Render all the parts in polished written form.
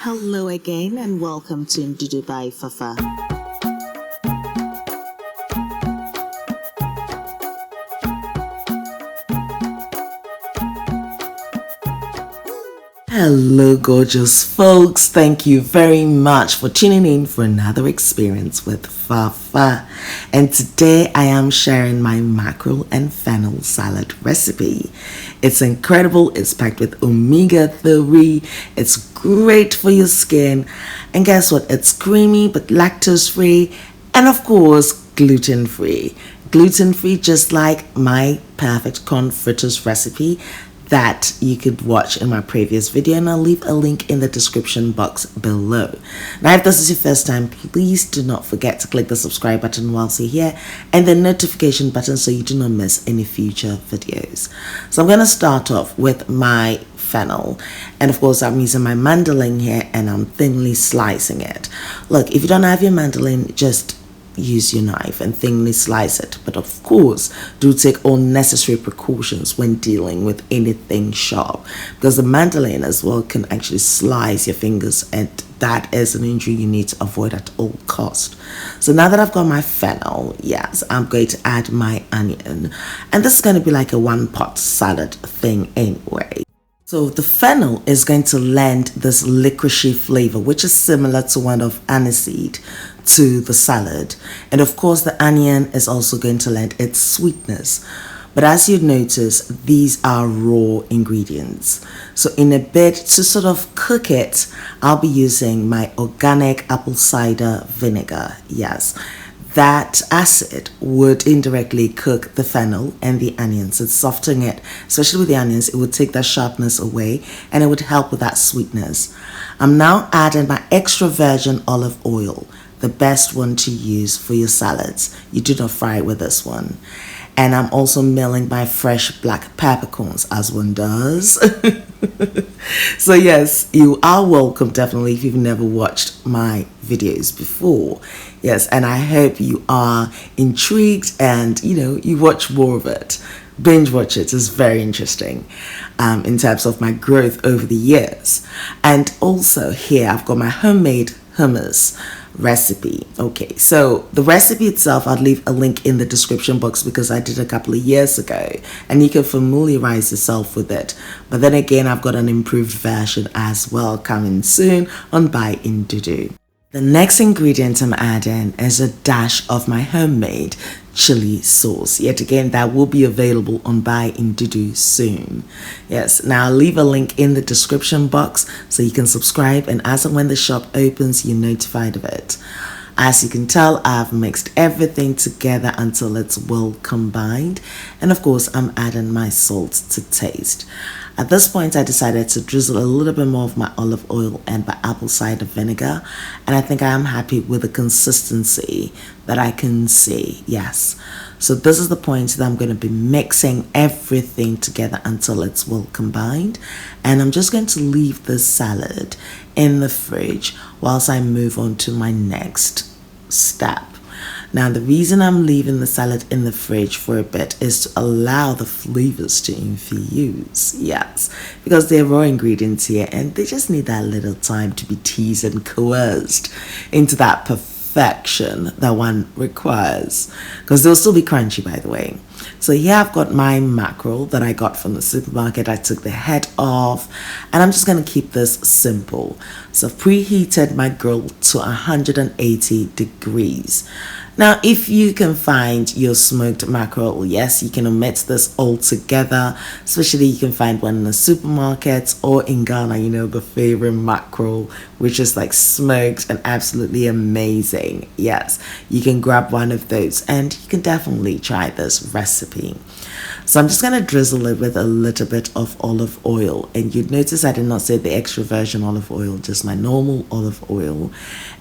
Hello again and welcome to Ndudu by Fafa. Hello gorgeous folks, thank you very much for tuning in for another experience with Fafa. And today I am sharing my mackerel and fennel salad recipe. It's incredible, it's packed with omega-3, it's great for your skin, and guess what, it's creamy but lactose free and of course gluten free. Gluten free, just like my perfect corn fritters recipe that you could watch in my previous video, and I'll leave a link in the description box below. Now if this is your first time, please do not forget to click the subscribe button whilst you're here and the notification button so you do not miss any future videos. So I'm going to start off with my fennel, and of course I'm using my mandolin here and I'm thinly slicing it. Look, if you don't have your mandolin, just use your knife and thinly slice it, but of course do take all necessary precautions when dealing with anything sharp, because the mandolin as well can actually slice your fingers, and that is an injury you need to avoid at all cost. So now that I've got my fennel, yes, I'm going to add my onion, and this is going to be like a one-pot salad thing anyway. So the fennel is going to lend this licoricey flavor, which is similar to one of aniseed, to the salad. And of course the onion is also going to lend its sweetness. But as you notice, these are raw ingredients. So in a bit to sort of cook it, I'll be using my organic apple cider vinegar. Yes, that acid would indirectly cook the fennel and the onions. It's softening it, especially with the onions. It would take that sharpness away and it would help with that sweetness. I'm now adding my extra virgin olive oil, the best one to use for your salads. You do not fry it with this one. And I'm also milling my fresh black peppercorns, as one does. So yes, you are welcome definitely if you've never watched my videos before. Yes, and I hope you are intrigued and you watch more of it. Binge watch it. It's very interesting in terms of my growth over the years. And also here I've got my homemade hummus recipe. Okay, so the recipe itself, I'll leave a link in the description box because I did a couple of years ago and you can familiarize yourself with it. But then again, I've got an improved version as well coming soon on By Ndudu. The next ingredient I'm adding is a dash of my homemade chili sauce. Yet again, that will be available on By Ndudu soon. Yes, now I'll leave a link in the description box so you can subscribe, and as and when the shop opens, you're notified of it. As you can tell, I've mixed everything together until it's well combined, and of course I'm adding my salt to taste. At this point, I decided to drizzle a little bit more of my olive oil and my apple cider vinegar, and I think I am happy with the consistency that I can see. Yes, so this is the point that I'm going to be mixing everything together until it's well combined, and I'm just going to leave this salad in the fridge whilst I move on to my next step. Now the reason I'm leaving the salad in the fridge for a bit is to allow the flavors to infuse. Yes, because they're raw ingredients here and they just need that little time to be teased and coerced into that perfection that one requires, because they'll still be crunchy, by the way. So here I've got my mackerel that I got from the supermarket. I took the head off and I'm just going to keep this simple. So I've preheated my grill to 180 degrees. Now, if you can find your smoked mackerel, yes, you can omit this altogether. Especially you can find one in the supermarket or in Ghana, the favorite mackerel, which is like smoked and absolutely amazing. Yes, you can grab one of those and you can definitely try this recipe. So I'm just going to drizzle it with a little bit of olive oil, and you'd notice I did not say the extra virgin olive oil, just my normal olive oil.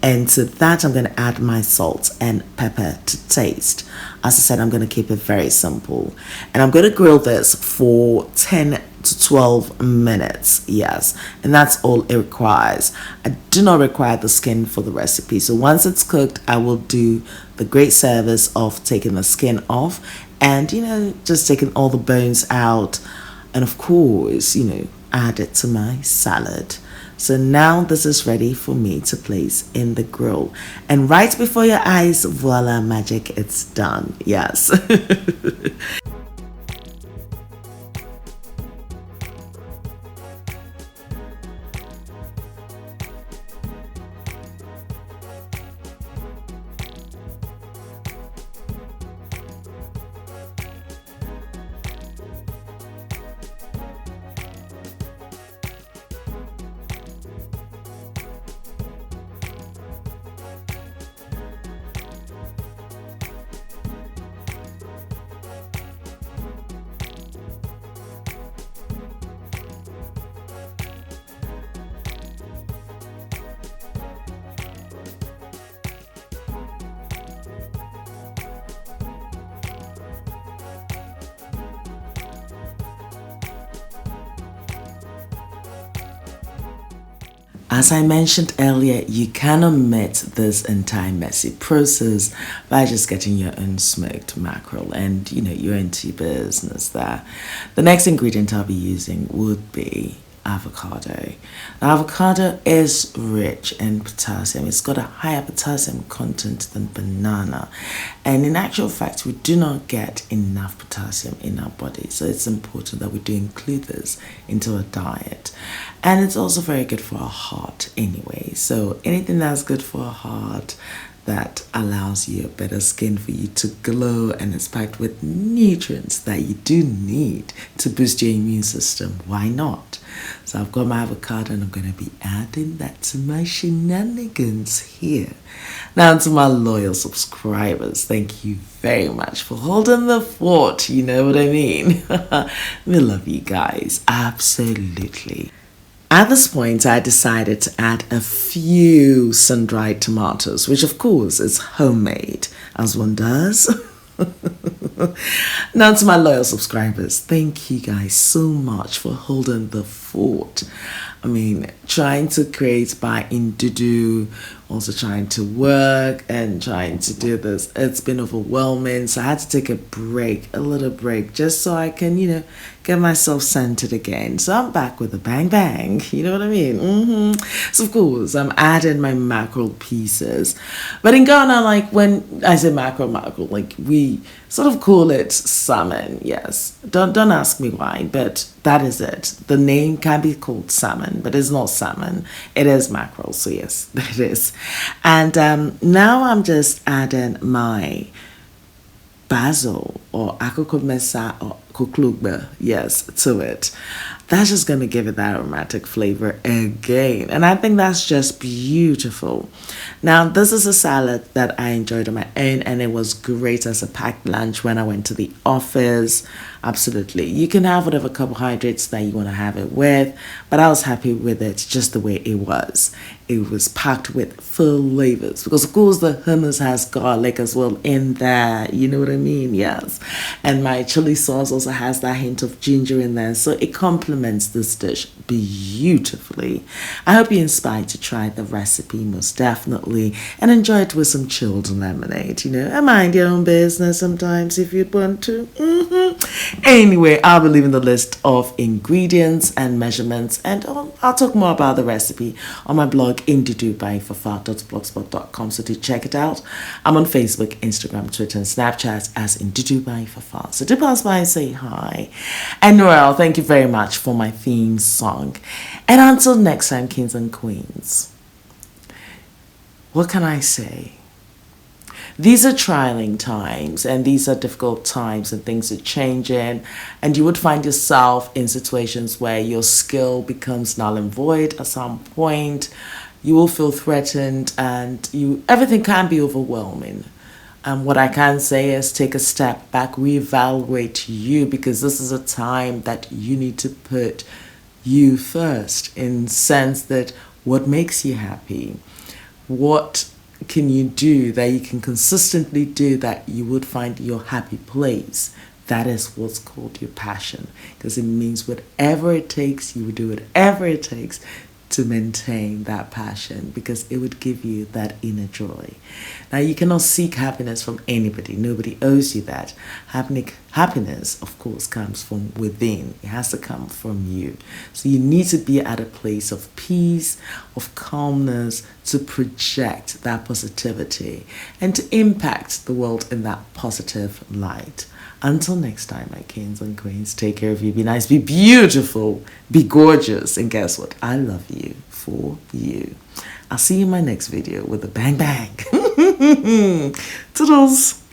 And to that I'm going to add my salt and pepper to taste. As I said, I'm going to keep it very simple, and I'm going to grill this for 10 to 12 minutes. Yes, and that's all it requires. I do not require the skin for the recipe, so once it's cooked I will do the great service of taking the skin off and just taking all the bones out, and of course add it to my salad. So now this is ready for me to place in the grill. And right before your eyes, voila, magic, it's done. Yes. As I mentioned earlier, you can omit this entire messy process by just getting your own smoked mackerel, and you're into your business there. The next ingredient I'll be using would be avocado. Now, avocado is rich in potassium. It's got a higher potassium content than banana, and in actual fact we do not get enough potassium in our body, so it's important that we do include this into our diet. And it's also very good for our heart anyway, so anything that's good for our heart, that allows you a better skin, for you to glow, and it's packed with nutrients that you do need to boost your immune system. Why not? So I've got my avocado and I'm going to be adding that to my shenanigans here. Now, to my loyal subscribers, thank you very much for holding the fort, you know what I mean? We love you guys, absolutely. At this point, I decided to add a few sun-dried tomatoes, which of course is homemade, as one does. Now, to my loyal subscribers, thank you guys so much for holding the fort. I mean, trying to create by Ndudu, also trying to work and trying to do this, it's been overwhelming. So I had to take a little break, just so I can, get myself centered again. So I'm back with a bang bang, you know what I mean? So of course, I'm adding my mackerel pieces. But in Ghana, like when I say mackerel, like we sort of call it salmon, yes. Don't ask me why, but that is it. The name can be called salmon, but it's not salmon. It is mackerel, so yes, it is. And now I'm just adding my basil or akoko mesa or kuklugba, yes, to it. That's just going to give it that aromatic flavor again. And I think that's just beautiful. Now, this is a salad that I enjoyed on my own, and it was great as a packed lunch when I went to the office. Absolutely. You can have whatever carbohydrates that you want to have it with, but I was happy with it just the way it was. It was packed with flavors because, of course, the hummus has garlic as well in there. You know what I mean? Yes. And my chili sauce also has that hint of ginger in there, so it complements this dish beautifully. I hope you're inspired to try the recipe, most definitely, and enjoy it with some chilled lemonade. And mind your own business sometimes if you'd want to. Anyway, I'll be leaving the list of ingredients and measurements, and I'll talk more about the recipe on my blog Ndudu by Fafa.blogspot.com, so do check it out. I'm on Facebook, Instagram, Twitter, and Snapchat as Ndudu by Fafa, so do pass by and say hi. And Noel, thank you very much for my theme song. And until next time, kings and queens, what can I say? These are trying times, and these are difficult times, and things are changing, and you would find yourself in situations where your skill becomes null and void at some point. You will feel threatened, and everything can be overwhelming. What I can say is take a step back, reevaluate you, because this is a time that you need to put you first, in the sense that what makes you happy, what can you do that you can consistently do that you would find your happy place. That is what's called your passion, because it means whatever it takes, you would do whatever it takes to maintain that passion, because it would give you that inner joy. Now, you cannot seek happiness from anybody. Nobody owes you that. Happiness, of course, comes from within. It has to come from you. So you need to be at a place of peace, of calmness, to project that positivity and to impact the world in that positive light. Until next time, my kings and queens, take care of you. Be nice, be beautiful, be gorgeous. And guess what? I love you for you. I'll see you in my next video with a bang bang. Toodles.